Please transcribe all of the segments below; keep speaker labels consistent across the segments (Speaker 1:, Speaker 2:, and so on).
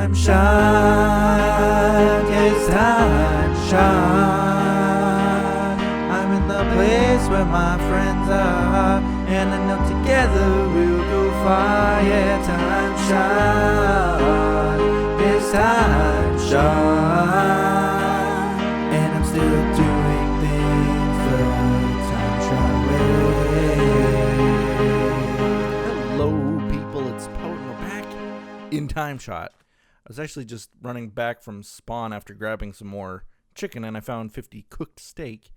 Speaker 1: time shot, it's time shot. I'm in the place where my friends are, and I know together we'll go far. Yeah, time shot, it's time shot, and I'm still doing things the time shot way. Hello, people. It's Poet, and we're back in TimeShot. I was actually just running back from spawn after grabbing some more chicken, and I found 50 cooked steak.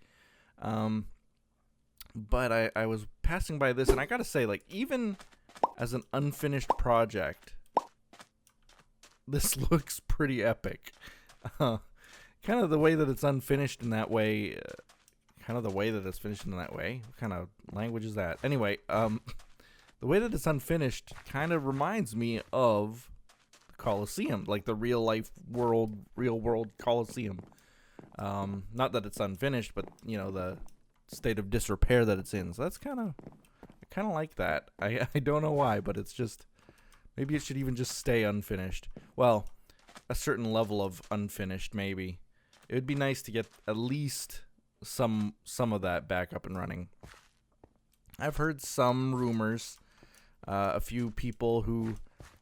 Speaker 1: But I was passing by this, and I gotta say, like, even as an unfinished project, this looks pretty epic. Kind of the way that it's unfinished in that way, what kind of language is that? Anyway, the way that it's unfinished kind of reminds me of the Colosseum, like the real world Colosseum. Not that it's unfinished, but you know, the state of disrepair that it's in. So that's I kind of like that. I don't know why, but it's just, maybe it should even just stay unfinished. Well, a certain level of unfinished, maybe. It would be nice to get at least some of that back up and running. I've heard some rumors. A few people who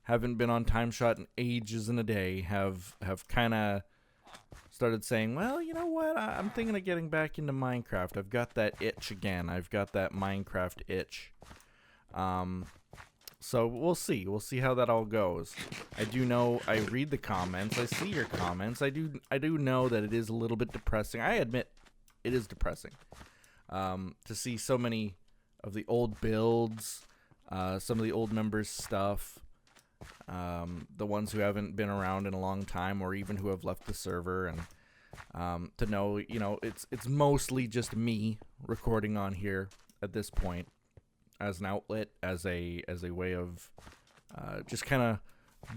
Speaker 1: haven't been on TimeShot in ages and a day have kind of started saying, well, you know what, I'm thinking of getting back into Minecraft. I've got that itch again. I've got that Minecraft itch. So we'll see how that all goes. I do know, I read the comments, I see your comments. I do know that it is a little bit depressing. I admit it is depressing to see so many of the old builds, some of the old members stuff, the ones who haven't been around in a long time, or even who have left the server, and to know, you know, it's mostly just me recording on here at this point as an outlet, as a way of just kind of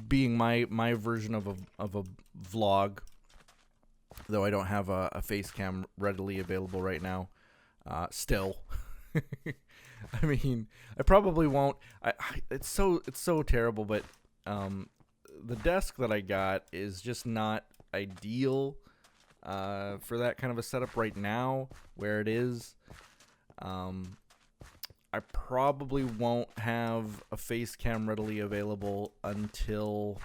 Speaker 1: being my version of a vlog, though I don't have a face cam readily available right now. Still. I mean, I probably won't. It's so terrible, but the desk that I got is just not ideal for that kind of a setup right now, where it is. I probably won't have a face cam readily available until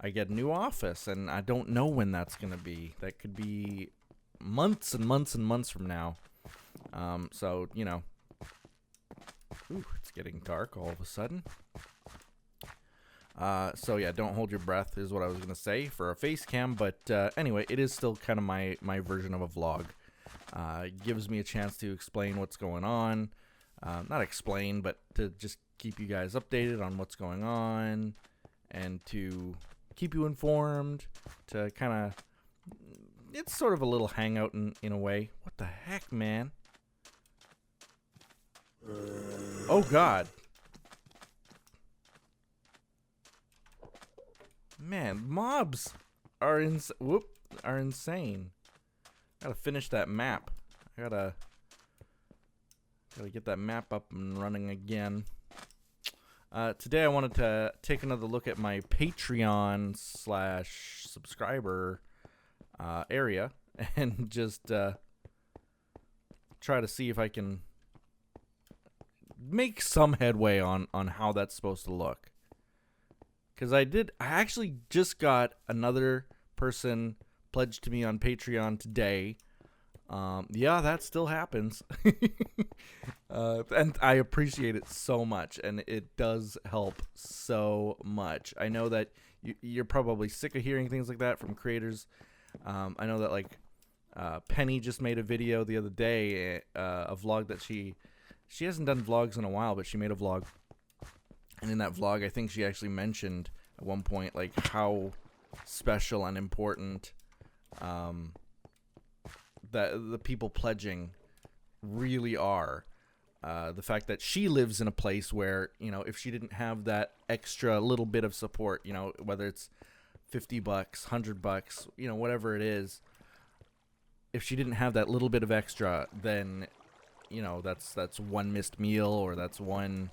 Speaker 1: I get a new office, and I don't know when that's going to be. That could be months and months and months from now. So, you know. Ooh, it's getting dark all of a sudden. So yeah, don't hold your breath is what I was going to say for a face cam, but anyway, it is still kind of my version of a vlog. It gives me a chance to explain what's going on. Not explain, but to just keep you guys updated on what's going on, and to keep you informed, to kind of, it's sort of a little hangout in a way. What the heck, man? Oh God. Man, mobs are insane. Gotta finish that map. I gotta get that map up and running again. Today I wanted to take another look at my Patreon / subscriber area, and just try to see if I can make some headway on how that's supposed to look. Because I actually just got another person pledged to me on Patreon today. Yeah, that still happens. And I appreciate it so much, and it does help so much. I know that you're probably sick of hearing things like that from creators. I know that, like, Penny just made a video the other day, a vlog that she hasn't done vlogs in a while, but she made a vlog. And in that vlog, I think she actually mentioned at one point, like, how special and important that the people pledging really are. The fact that she lives in a place where, you know, if she didn't have that extra little bit of support, you know, whether it's $50, $100, you know, whatever it is, if she didn't have that little bit of extra, then, you know, that's one missed meal, or that's one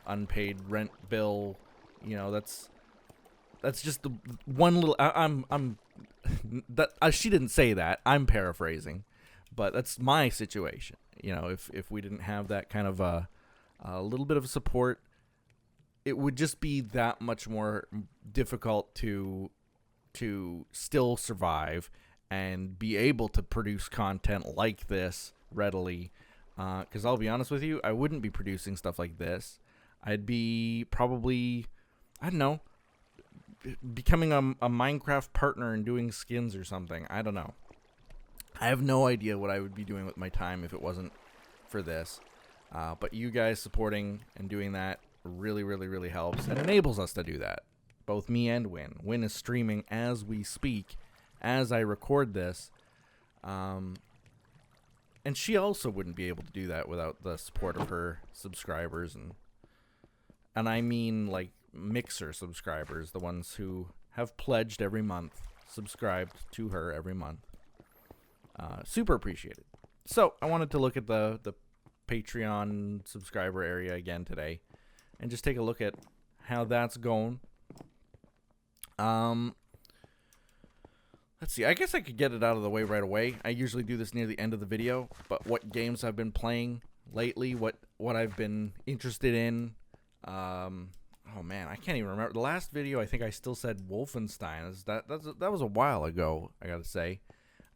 Speaker 1: unpaid rent bill. You know, that's That's just the one little. I'm that she didn't say that. I'm paraphrasing, but that's my situation. You know, if we didn't have that kind of a little bit of support, it would just be that much more difficult to still survive and be able to produce content like this readily. Because I'll be honest with you, I wouldn't be producing stuff like this. I'd be probably, I don't know, becoming a Minecraft partner and doing skins or something. I don't know. I have no idea what I would be doing with my time if it wasn't for this. But you guys supporting and doing that really, really, really helps and enables us to do that. Both me and Win. Win is streaming as we speak, as I record this. And she also wouldn't be able to do that without the support of her subscribers. And I mean, like, Mixer subscribers, the ones who have pledged every month, subscribed to her every month. Super appreciated. So, I wanted to look at the Patreon subscriber area again today and just take a look at how that's going. Let's see. I guess I could get it out of the way right away. I usually do this near the end of the video, but what games I've been playing lately, what I've been interested in. Oh man, I can't even remember. The last video, I think I still said Wolfenstein. That was a while ago, I gotta say.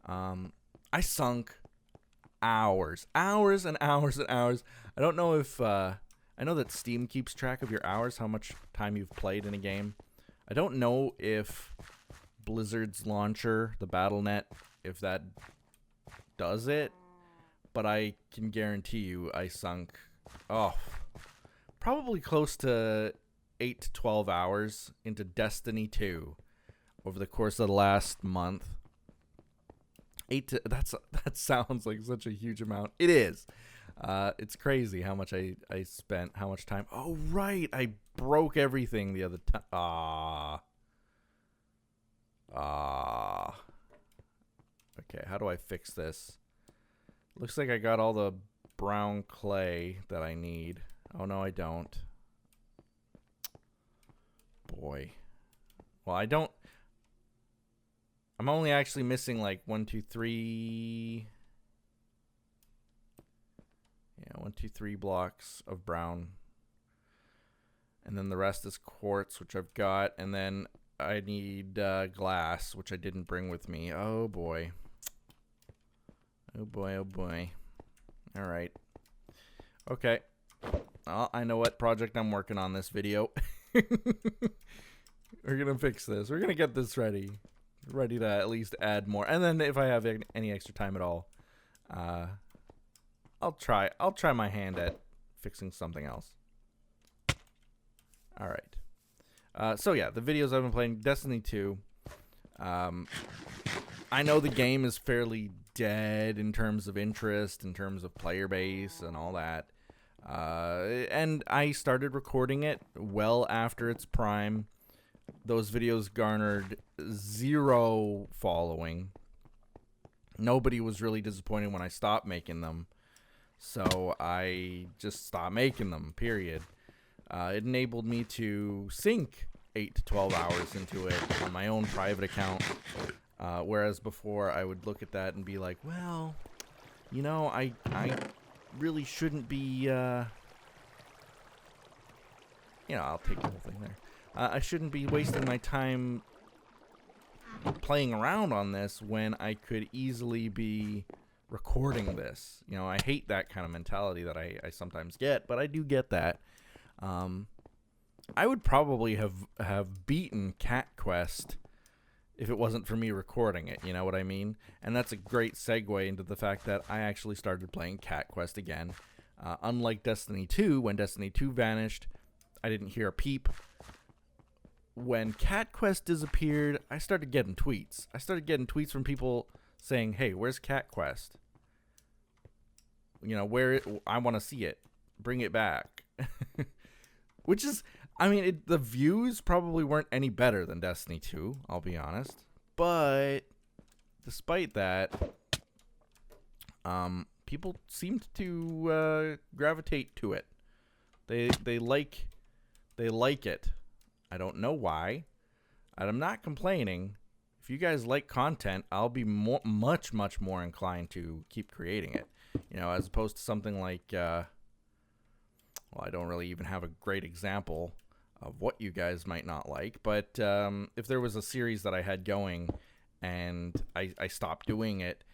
Speaker 1: I sunk hours and hours and hours. I don't know if I know that Steam keeps track of your hours, how much time you've played in a game. I don't know if Blizzard's launcher, the Battle.net, if that does it, but I can guarantee you I sunk probably close to 8 to 12 hours into Destiny 2 over the course of the last month. That sounds like such a huge amount. It is. It's crazy how much I spent, how much time. Oh, right. I broke everything the other time. Okay, how do I fix this? Looks like I got all the brown clay that I need. Oh, no, I don't. Boy. Well, I don't. I'm only actually missing like 1, 2, 3. Yeah, 1, 2, 3 blocks of brown. And then the rest is quartz, which I've got. And then I need glass, which I didn't bring with me. Oh, boy. Oh, boy, oh, boy. All right. Okay. Well, I know what project I'm working on this video. We're going to fix this. We're going to get this ready. Ready to at least add more. And then if I have any extra time at all, I'll try my hand at fixing something else. All right. So yeah, the videos I've been playing, Destiny 2. I know the game is fairly dead in terms of interest, in terms of player base and all that. And I started recording it well after its prime. Those videos garnered 0 following. Nobody was really disappointed when I stopped making them. So I just stopped making them, period. It enabled me to sink 8 to 12 hours into it on my own private account. Whereas before I would look at that and be like, well, you know, I really shouldn't be, you know, I'll take the whole thing there. I shouldn't be wasting my time playing around on this when I could easily be recording this. You know, I hate that kind of mentality that I sometimes get, but I do get that. I would probably have beaten Cat Quest if it wasn't for me recording it, you know what I mean? And that's a great segue into the fact that I actually started playing Cat Quest again. Unlike Destiny 2, when Destiny 2 vanished, I didn't hear a peep. When Cat Quest disappeared, I started getting tweets. I started getting tweets from people saying, hey, where's Cat Quest? You know, I want to see it. Bring it back. Which is, I mean, the views probably weren't any better than Destiny 2, I'll be honest. But despite that, people seemed to gravitate to it. They like it. I don't know why. And I'm not complaining. If you guys like content, I'll be much more inclined to keep creating it. You know, as opposed to something like, well, I don't really even have a great example of what you guys might not like. But if there was a series that I had going and I stopped doing it,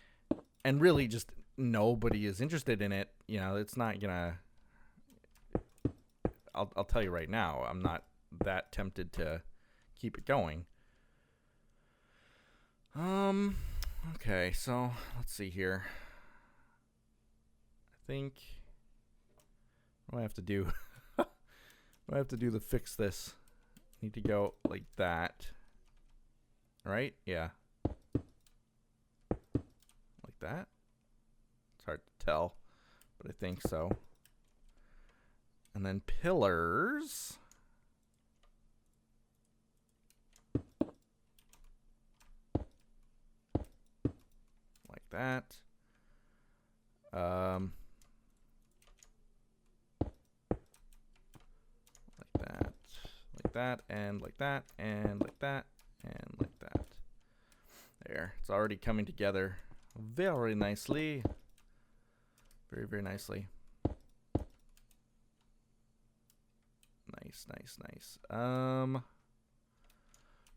Speaker 1: and really just nobody is interested in it, you know, it's not gonna. I'll tell you right now, I'm not that tempted to keep it going. Okay, so let's see here. I think what do I have to do? What do I have to do to fix this? Need to go like that. Right? Yeah. Like that? It's hard to tell, but I think so. And then pillars. Like that. Like that, and like that, and like that, and like that. There. It's already coming together very nicely. Very, very nicely. Nice, nice, nice.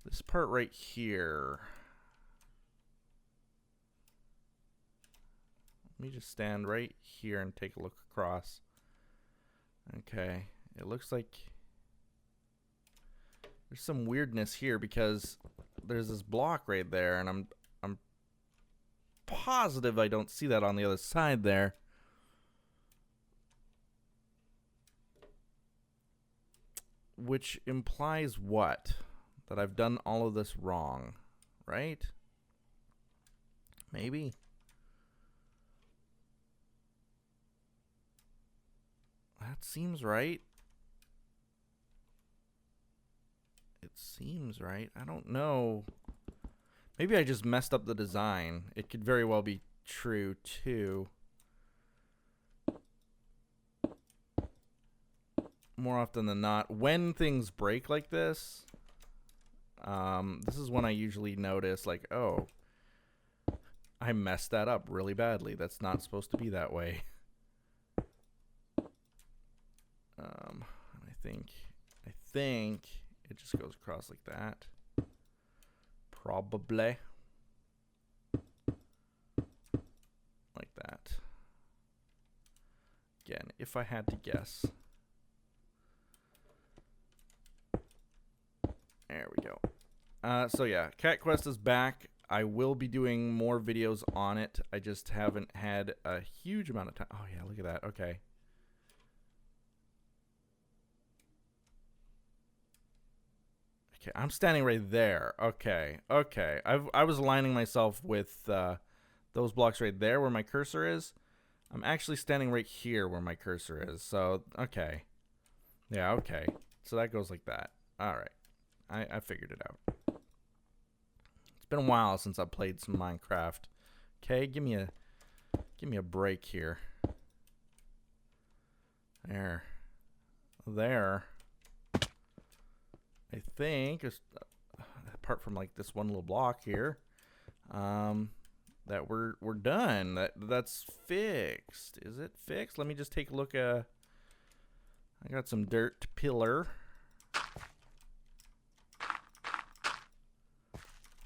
Speaker 1: This part right here. Let me just stand right here and take a look across. Okay. It looks like there's some weirdness here because there's this block right there, and I'm positive I don't see that on the other side there. Which implies what? That I've done all of this wrong, right? Maybe. That seems right. It seems right. I don't know. Maybe I just messed up the design. It could very well be true, too. More often than not, when things break like this, this is when I usually notice, like, oh, I messed that up really badly. That's not supposed to be that way. I think it just goes across like that. Probably. Like that. Again, if I had to guess. There we go. So yeah, Cat Quest is back. I will be doing more videos on it. I just haven't had a huge amount of time. Oh yeah, look at that. Okay. Okay, I'm standing right there. Okay. Okay. I was aligning myself with those blocks right there where my cursor is. I'm actually standing right here where my cursor is. So, okay. Yeah, okay. So that goes like that. All right. I figured it out. It's been a while since I've played some Minecraft. Okay, give me a break here. There. I think, apart from like this one little block here, that we're done. That's fixed. Is it fixed? Let me just take a look. I got some dirt to pillar.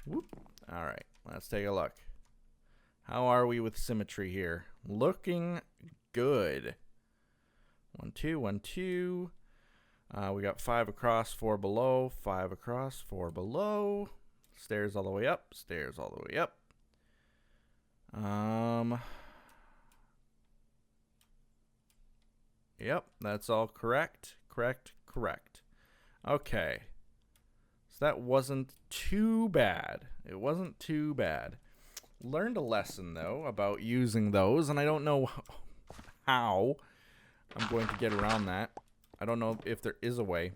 Speaker 1: Whoop. All right, let's take a look. How are we with symmetry here? Looking good. 1, 2, 1, 2. We got 5 across, 4 below. 5 across, 4 below. Stairs all the way up. Stairs all the way up. Yep, that's all correct. Correct. Okay. So that wasn't too bad. It wasn't too bad. Learned a lesson, though, about using those, and I don't know how I'm going to get around that. I don't know if there is a way.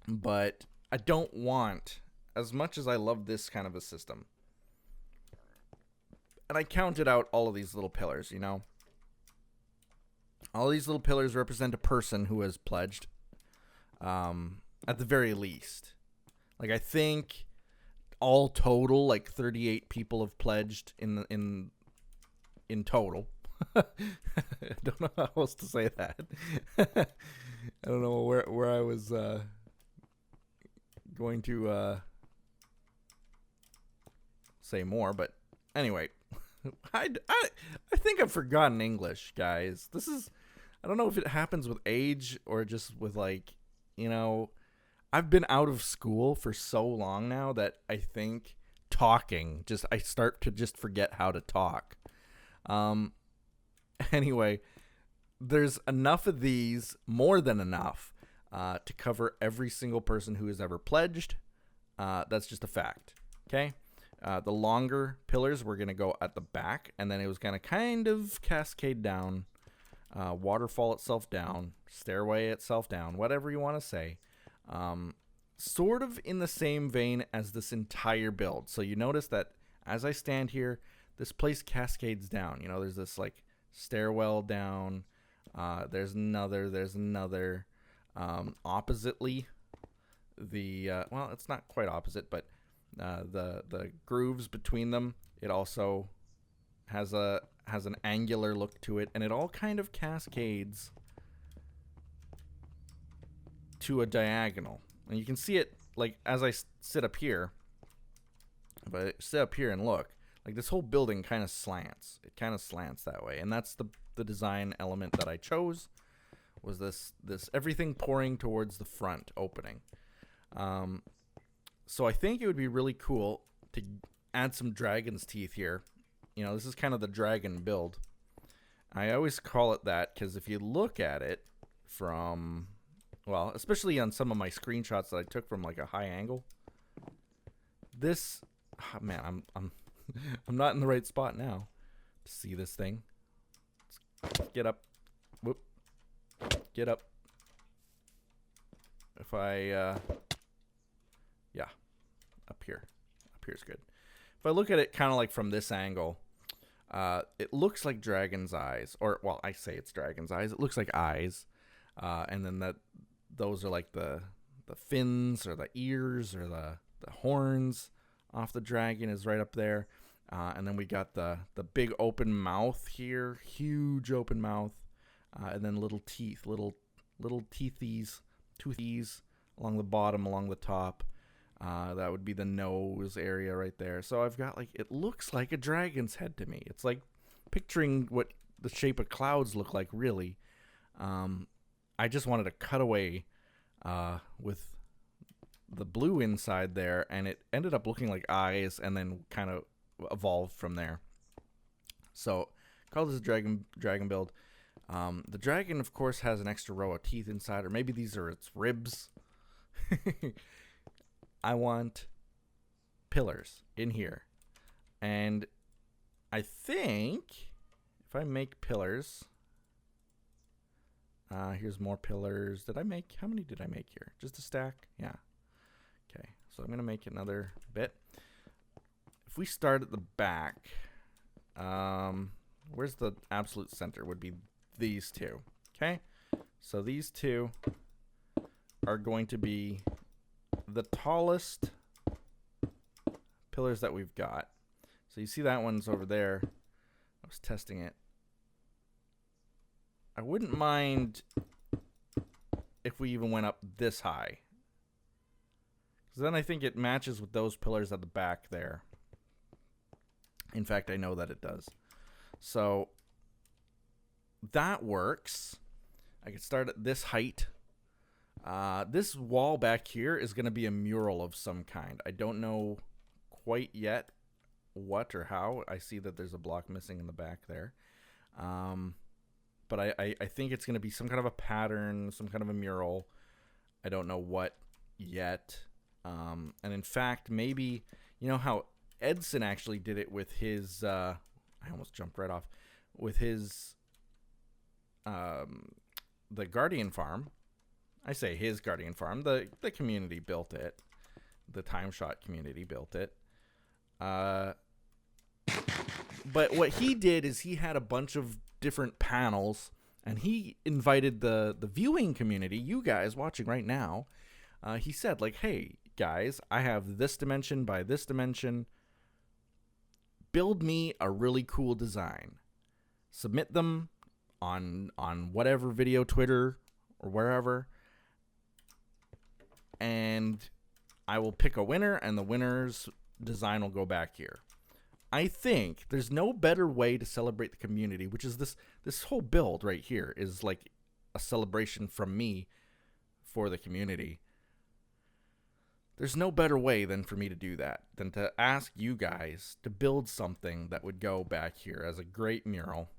Speaker 1: But I don't want, as much as I love this kind of a system, and I counted out all of these little pillars, you know? All these little pillars represent a person who has pledged, at the very least. Like, I think all total, like 38 people have pledged in total. I don't know how else to say that. I don't know where I was going to say more, but anyway, I think I've forgotten English, guys. This is, I don't know if it happens with age or just with, like, you know, I've been out of school for so long now that I think talking, I start to just forget how to talk. Anyway, there's enough of these, more than enough, to cover every single person who has ever pledged. That's just a fact. Okay? The longer pillars were going to go at the back, and then it was going to kind of cascade down, waterfall itself down, stairway itself down, whatever you want to say. Sort of in the same vein as this entire build. So you notice that as I stand here, this place cascades down. You know, there's this like stairwell down. There's another. Oppositely, well, it's not quite opposite, but the grooves between them, it also has an angular look to it, and it all kind of cascades to a diagonal. And you can see it, like, as I sit up here. If I sit up here and look, like, this whole building kind of slants. It kind of slants that way, and that's the design element that I chose. Was this everything pouring towards the front opening. So I think it would be really cool to add some dragon's teeth here. You know, this is kind of the dragon build. I always call it that because if you look at it from, well, especially on some of my screenshots that I took from like a high angle, this, oh man, I'm I'm not in the right spot now to see this thing. Let's get up. Whoop. Get up. If I, yeah, up here. Up here's good. If I look at it kind of like from this angle, it looks like dragon's eyes. Or, well, I say it's dragon's eyes. It looks like eyes. And then those are like the fins or the ears or the horns off the dragon is right up there. And then we got the big open mouth here. Huge open mouth. And then little teeth, little teethies, toothies along the bottom, along the top. That would be the nose area right there. So I've got, like, it looks like a dragon's head to me. It's like picturing what the shape of clouds look like, really. I just wanted to cut away with the blue inside there, and it ended up looking like eyes and then kind of evolved from there. So call this a dragon build. The dragon, of course, has an extra row of teeth inside, or maybe these are its ribs. I want pillars in here. And I think if I make pillars, here's more pillars. Did I make, how many did I make here? Just a stack? Yeah. Okay, so I'm going to make another bit. If we start at the back, where's the absolute center? Would be these two. Okay, so these two are going to be the tallest pillars that we've got. So you see that one's over there. I was testing it. I wouldn't mind if we even went up this high, because then I think it matches with those pillars at the back there. In fact, I know that it does. So that works. I could start at this height. This wall back here is going to be a mural of some kind. I don't know quite yet what or how. I see that there's a block missing in the back there. But I think it's going to be some kind of a pattern, some kind of a mural. I don't know what yet. And in fact, maybe, you know how Edson actually did it with his, I almost jumped right off, with his, the Guardian Farm. I say his Guardian Farm. The community built it. The TimeShot community built it. But what he did is he had a bunch of different panels, and he invited the viewing community, you guys watching right now. He said, like, hey, guys, I have this dimension by this dimension. Build me a really cool design. Submit them on whatever video, Twitter or wherever, and I will pick a winner, and the winner's design will go back here. I think there's no better way to celebrate the community, which is this whole build right here is like a celebration from me for the community. There's no better way than for me to do that, than to ask you guys to build something that would go back here as a great mural.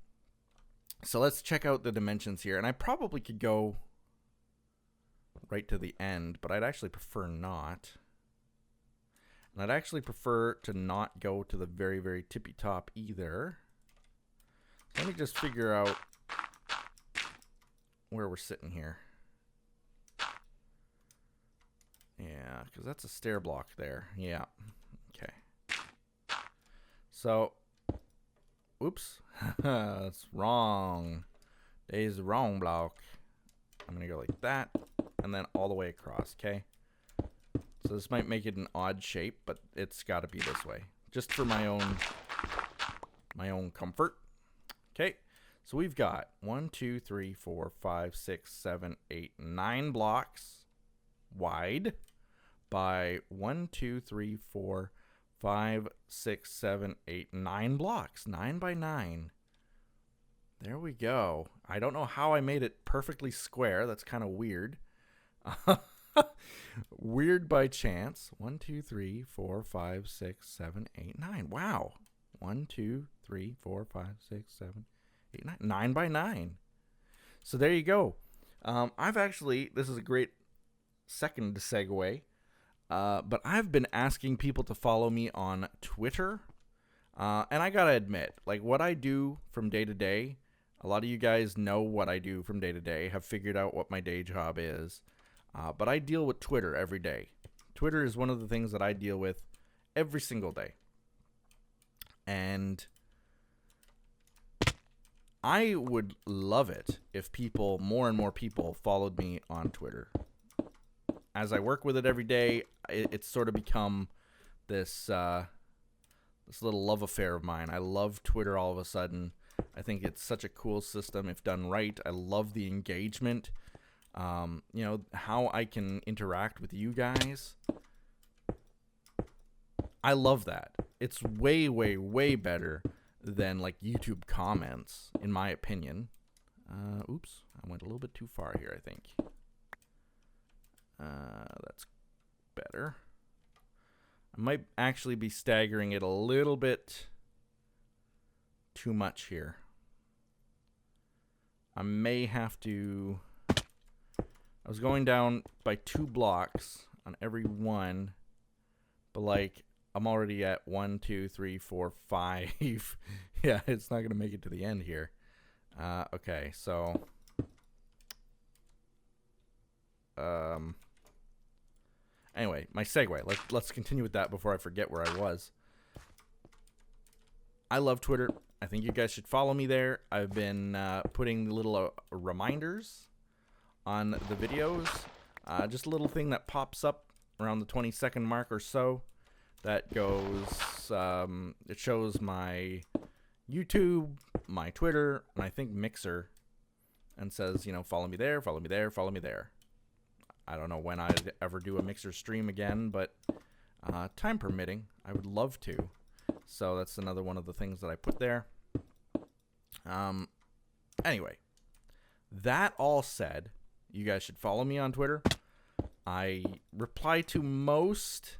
Speaker 1: So let's check out the dimensions here. And I probably could go right to the end, but I'd actually prefer not. And I'd actually prefer to not go to the very, very tippy top either. Let me just figure out where we're sitting here. Yeah, because that's a stair block there. Yeah. Okay. So, oops. That's wrong. There's the wrong block. I'm going to go like that, and then all the way across, okay? So this might make it an odd shape, but it's got to be this way. Just for my own comfort. Okay. So we've got 1, 2, 3, 4, 5, 6, 7, 8, 9 blocks wide by 1, 2, 3, 4, 5, 6, 7, 8, 9 blocks. 9 by 9. There we go. I don't know how I made it perfectly square. That's kind of weird. Weird by chance. 1, 2, 3, 4, 5, 6, 7, 8, 9. Wow. 1, 2, 3, 4, 5, 6, 7, 8, 9. 9 by 9. So there you go. I've actually, this is a great second segue, but I've been asking people to follow me on Twitter. And I gotta admit, like what I do from day to day, a lot of you guys know what I do from day to day, have figured out what my day job is. But I deal with Twitter every day. Twitter is one of the things that I deal with every single day. And I would love it if more and more people followed me on Twitter. As I work with it every day, it's sort of become this little love affair of mine. I love Twitter all of a sudden. I think it's such a cool system if done right. I love the engagement. You know, how I can interact with you guys. I love that. It's way, way, way better than like YouTube comments, in my opinion. Oops, I went a little bit too far here, I think. That's better. I might actually be staggering it a little bit too much here. I may have to... I was going down by 2 blocks on every one, but like I'm already at 1, 2, 3, 4, 5. Yeah, it's not gonna make it to the end here. Okay, so anyway, my segue. Let's continue with that before I forget where I was. I love Twitter. I think you guys should follow me there. I've been putting little reminders on the videos. Just a little thing that pops up around the 20-second mark or so that goes, it shows my YouTube, my Twitter, and I think Mixer, and says, you know, follow me there, follow me there, follow me there. I don't know when I'd ever do a Mixer stream again, but time permitting, I would love to. So that's another one of the things that I put there. Anyway, that all said, you guys should follow me on Twitter. I reply to most,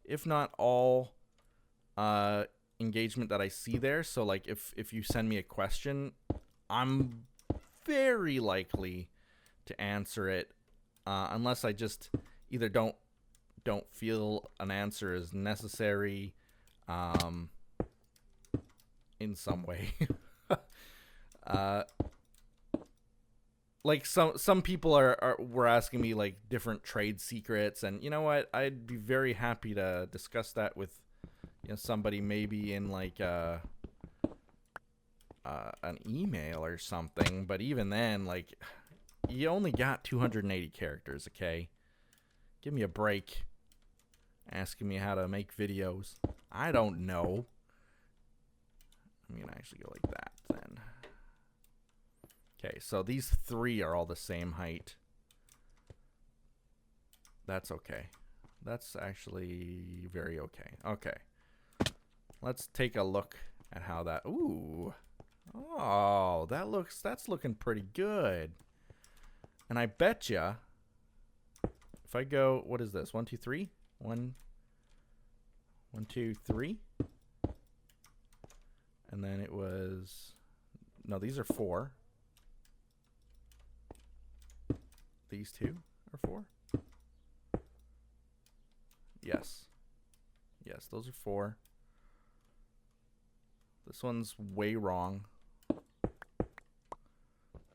Speaker 1: if not all, engagement that I see there. So like if you send me a question, I'm very likely to answer it, unless I just either don't feel an answer is necessary in some way. Like some people were asking me like different trade secrets, and you know what, I'd be very happy to discuss that with, you know, somebody maybe in like an email or something. But even then, like, you only got 280 characters, okay? Give me a break. asking me how to make videos. I don't know. I'm going to actually go like that then. Okay, so these 3 are all the same height. That's okay. That's actually very okay. Okay. Let's take a look at how that... Ooh. Oh, that's looking pretty good. And I bet ya, if I go, what is this? 1, 2, 3? 1, 2, 3. And then it was... No, these are 4. These 2 are 4. Yes. Yes, those are 4. This one's way wrong.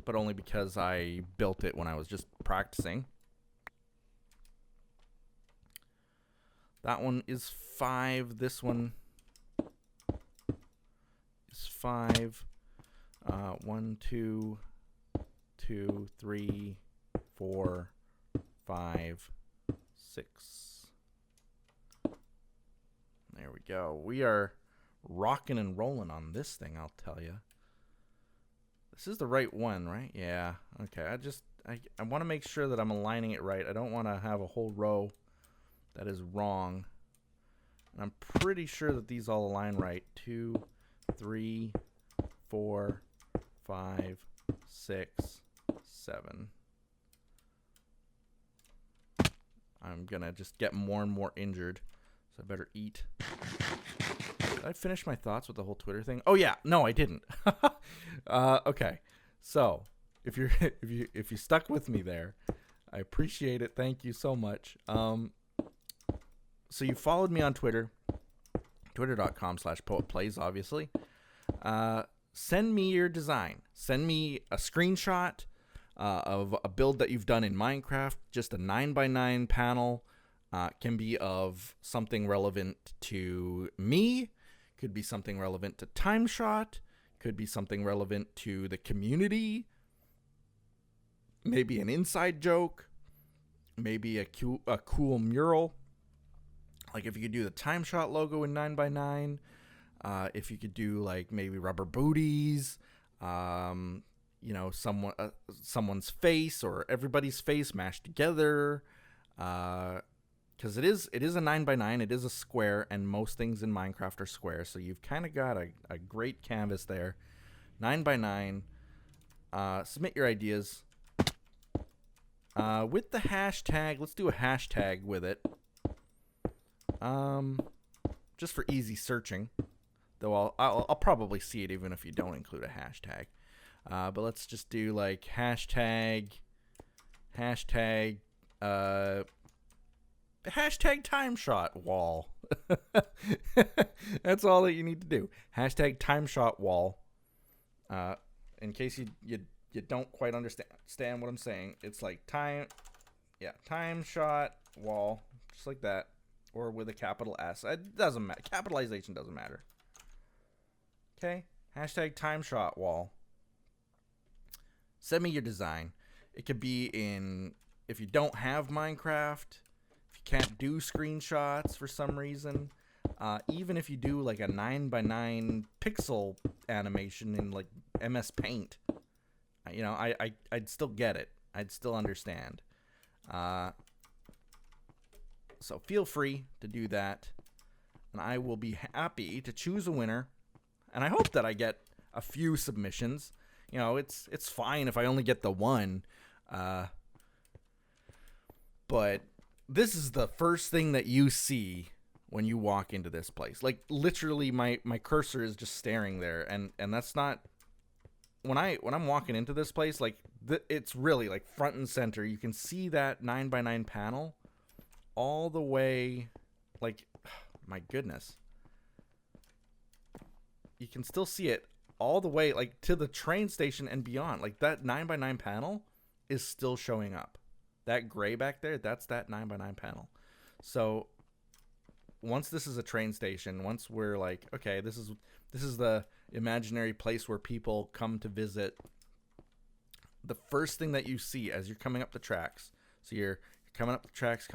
Speaker 1: But only because I built it when I was just practicing. That one is 5. This one is 5. 1, 2, 2, 3, 4, 5, 6. There we go. We are rocking and rolling on this thing, I'll tell you. This is the right one, right? Yeah. Okay. I want to make sure that I'm aligning it right. I don't want to have a whole row that is wrong. And I'm pretty sure that these all align right. 2, 3, 4, 5, 6, 7. I'm going to just get more and more injured. So I better eat. Did I finish my thoughts with the whole Twitter thing? Oh yeah, no, I didn't. Okay, so if you stuck with me there, I appreciate it. Thank you so much. So you followed me on Twitter, twitter.com/poetplays, obviously. Send me your design. Send me a screenshot of a build that you've done in Minecraft. Just a 9x9 panel. Can be of something relevant to me. Could be something relevant to TimeShot. Could be something relevant to the community. Maybe an inside joke. Maybe a cool mural. Like if you could do the TimeShot logo in 9x9. If you could do like maybe rubber booties. You know, someone's face or everybody's face mashed together. Because it is a 9x9, it is a square, and most things in Minecraft are square, so you've kind of got a great canvas there. 9x9. Submit your ideas. With the hashtag, let's do a hashtag with it. Just for easy searching. Though I'll probably see it even if you don't include a hashtag. But let's just do like hashtag TimeShot wall. That's all that you need to do. Hashtag TimeShot wall. In case you don't quite understand what I'm saying, it's like TimeShot wall, just like that, or with a capital S. It doesn't matter. Capitalization doesn't matter. Okay. Hashtag TimeShot wall. Send me your design. It could be in, if you don't have Minecraft. Can't do screenshots for some reason, even if you do like a 9x9 pixel animation in like MS Paint, you know, I'd still get it. I'd still understand. So feel free to do that, and I will be happy to choose a winner. And I hope that I get a few submissions. You know, it's fine if I only get the one, but this is the first thing that you see when you walk into this place. Like literally my cursor is just staring there, and that's not when I'm walking into this place, like it's really like front and center. You can see that 9x9 panel all the way, like my goodness. You can still see it all the way like to the train station and beyond. Like that 9x9 panel is still showing up. That gray back there, that's that 9x9 panel. So once this is a train station, once we're like, okay, this is the imaginary place where people come to visit, the first thing that you see as you're coming up the tracks, so you're coming up the tracks,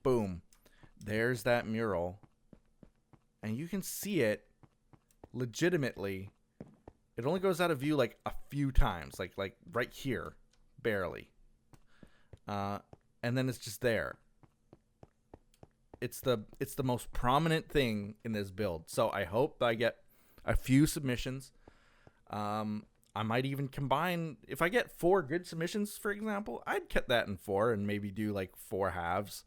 Speaker 1: boom, There's that mural. And you can see it legitimately. It only goes out of view like a few times, like right here, barely. And then it's just there. It's the most prominent thing in this build. So I hope I get a few submissions. I might even combine, if I get 4 good submissions, for example, I'd cut that in 4 and maybe do like 4 halves.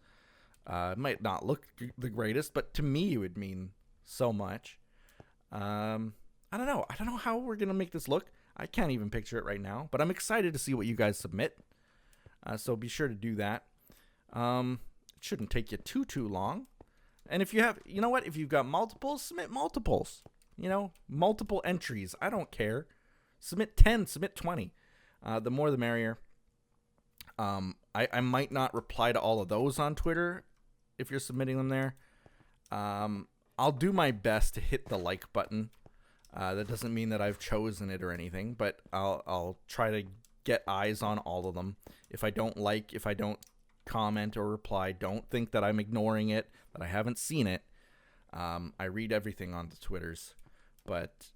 Speaker 1: It might not look the greatest, but to me it would mean so much. I don't know. I don't know how we're going to make this look. I can't even picture it right now, but I'm excited to see what you guys submit. So be sure to do that. It shouldn't take you too long. And if you have, you know what? If you've got multiples, submit multiples. You know, multiple entries. I don't care. Submit 10, submit 20. The more the merrier. I might not reply to all of those on Twitter if you're submitting them there. I'll do my best to hit the like button. That doesn't mean that I've chosen it or anything, but I'll try to get eyes on all of them. If I don't like, if I don't comment or reply, don't think that I'm ignoring it, that I haven't seen it. I read everything on the Twitters, but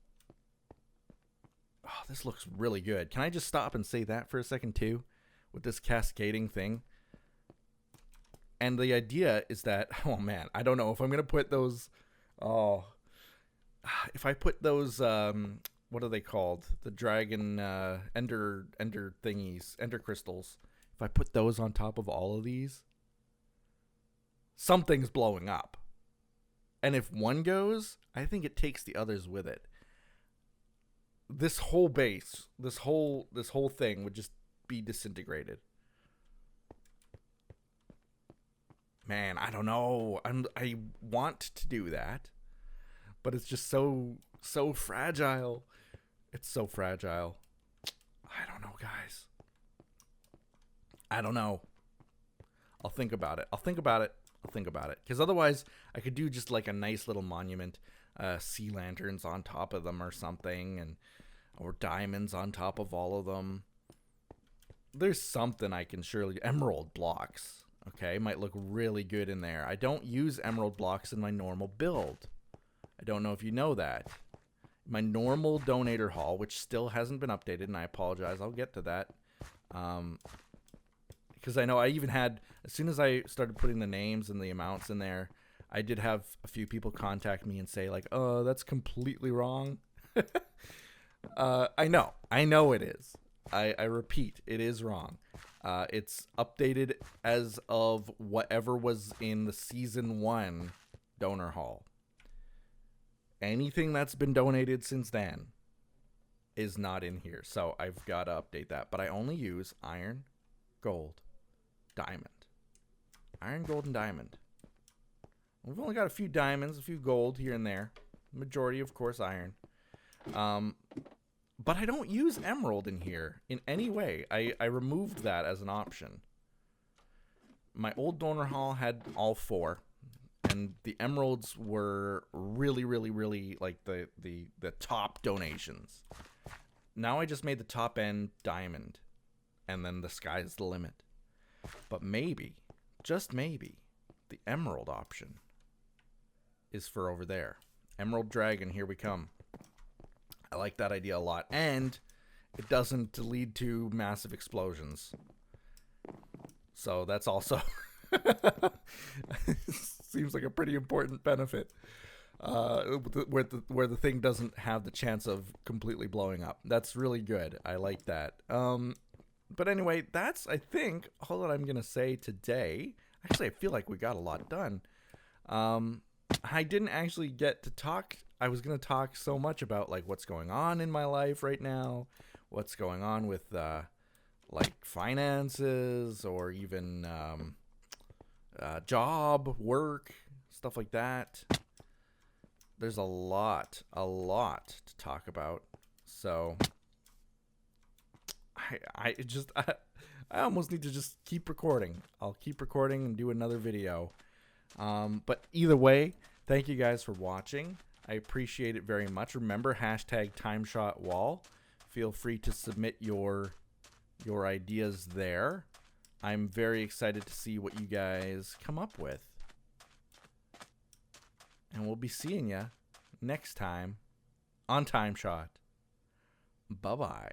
Speaker 1: this looks really good. Can I just stop and say that for a second too, with this cascading thing? And the idea is that, oh man, I don't know if I'm gonna put those. If I put those, what are they called? The dragon ender thingies, ender crystals. If I put those on top of all of these, something's blowing up. And if one goes, I think it takes the others with it. This whole base, this whole thing would just be disintegrated. Man, I don't know. I want to do that, but it's just so fragile. It's so fragile. I don't know, guys. I don't know. I'll think about it. Because otherwise, I could do just like a nice little monument, sea lanterns on top of them or something, or diamonds on top of all of them. There's something I can surely... Emerald blocks. Okay, might look really good in there. I don't use emerald blocks in my normal build. I don't know if you know that. My normal donator haul, which still hasn't been updated, and I apologize, I'll get to that. Because I know I even had, as soon as I started putting the names and the amounts in there, I did have a few people contact me and say like, oh, that's completely wrong. I know it is. I repeat, it is wrong. It's updated as of whatever was in the season 1 donor haul. Anything that's been donated since then is not in here. So I've got to update that. But I only use iron, gold, diamond. Iron, gold, and diamond. We've only got a few diamonds, a few gold here and there. Majority, of course, iron. But I don't use emerald in here in any way. I removed that as an option. My old donor haul had all 4. And the emeralds were really like the top donations. Now I just made the top end diamond. And then the sky's the limit. But maybe, just maybe, the emerald option is for over there. Emerald dragon, here we come. I like that idea a lot. And it doesn't lead to massive explosions. So that's also... seems like a pretty important benefit. Where the thing doesn't have the chance of completely blowing up. That's really good. I like that. But anyway, that's, I think, all that I'm going to say today. Actually, I feel like we got a lot done. I didn't actually get to talk. I was going to talk so much about like what's going on in my life right now, what's going on with like finances or even job, work, stuff like that. There's a lot to talk about. So I almost need to just keep recording. I'll keep recording and do another video. But either way, thank you guys for watching. I appreciate it very much. Remember, #TimeShotWall. Feel free to submit your ideas there. I'm very excited to see what you guys come up with. And we'll be seeing you next time on TimeShot. Bye-bye.